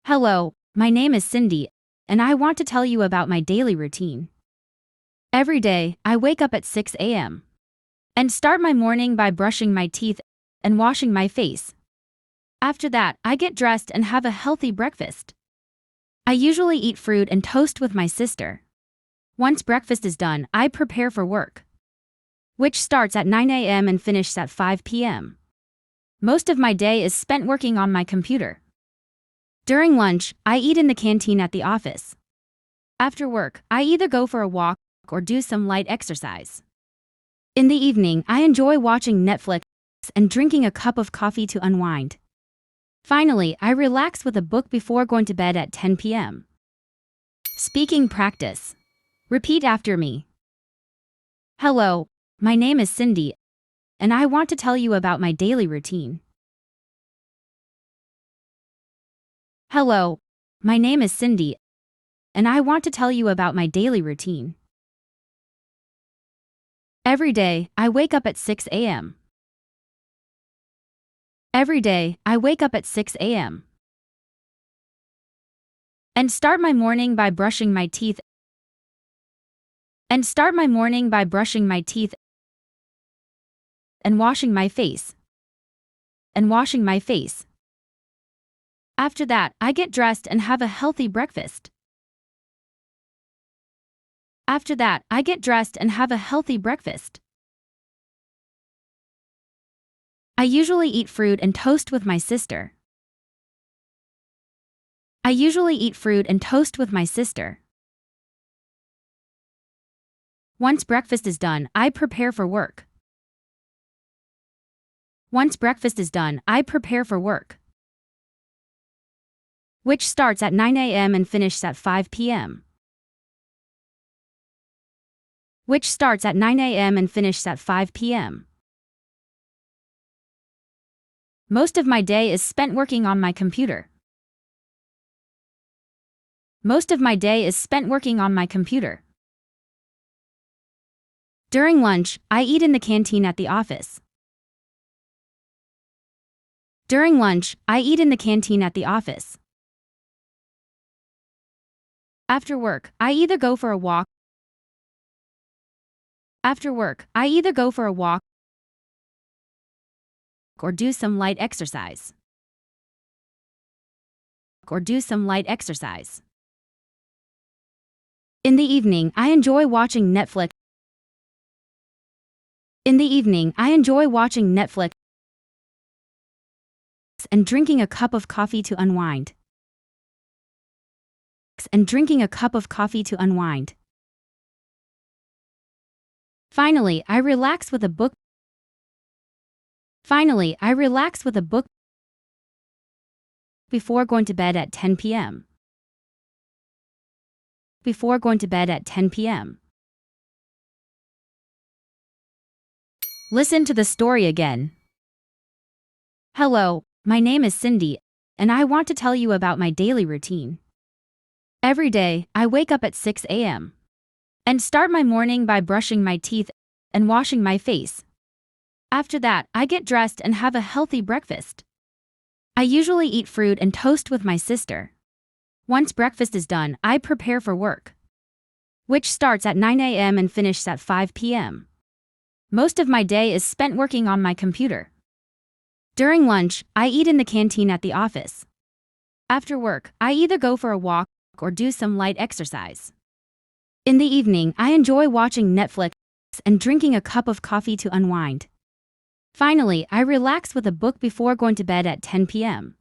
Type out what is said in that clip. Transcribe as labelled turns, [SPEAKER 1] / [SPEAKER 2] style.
[SPEAKER 1] Hello, my name is Cindy, and I want to tell you about my daily routine. Every day, I wake up at 6 a.m. and start my morning by brushing my teeth and washing my face. After that, I get dressed and have a healthy breakfast. I usually eat fruit and toast with my sister. Once breakfast is done, I prepare for work, which starts at 9 a.m. and finishes at 5 p.m. Most of my day is spent working on my computer. During lunch, I eat in the canteen at the office. After work, I either go for a walk or do some light exercise. In the evening, I enjoy watching Netflix and drinking a cup of coffee to unwind. Finally, I relax with a book before going to bed at 10 p.m. Speaking practice. Repeat after me. Hello, my name is Cindy, and I want to tell you about my daily routine. Hello, my name is Cindy, and I want to tell you about my daily routine. Every day, I wake up at 6 a.m. Every day, I wake up at 6 a.m. and start my morning by brushing my teeth and washing my face. After that, I get dressed and have a healthy breakfast. I usually eat fruit and toast with my sister. Once breakfast is done, I prepare for work. Which starts at 9 a.m. and finishes at 5 p.m. Most of my day is spent working on my computer. During lunch, I eat in the canteen at the office. After work, I either go for a walk or do some light exercise. In the evening, I enjoy watching Netflix and drinking a cup of coffee to unwind. Finally, I relax with a book before going to bed at 10 p.m. Listen to the story again. Hello, my name is Cindy, and I want to tell you about my daily routine. Every day, I wake up at 6 a.m. and start my morning by brushing my teeth and washing my face. After that, I get dressed and have a healthy breakfast. I usually eat fruit and toast with my sister. Once breakfast is done, I prepare for work, which starts at 9 a.m. and finishes at 5 p.m. Most of my day is spent working on my computer. During lunch, I eat in the canteen at the office. After work, I either go for a walk or do some light exercise. In the evening, I enjoy watching Netflix and drinking a cup of coffee to unwind. Finally, I relax with a book before going to bed at 10 p.m.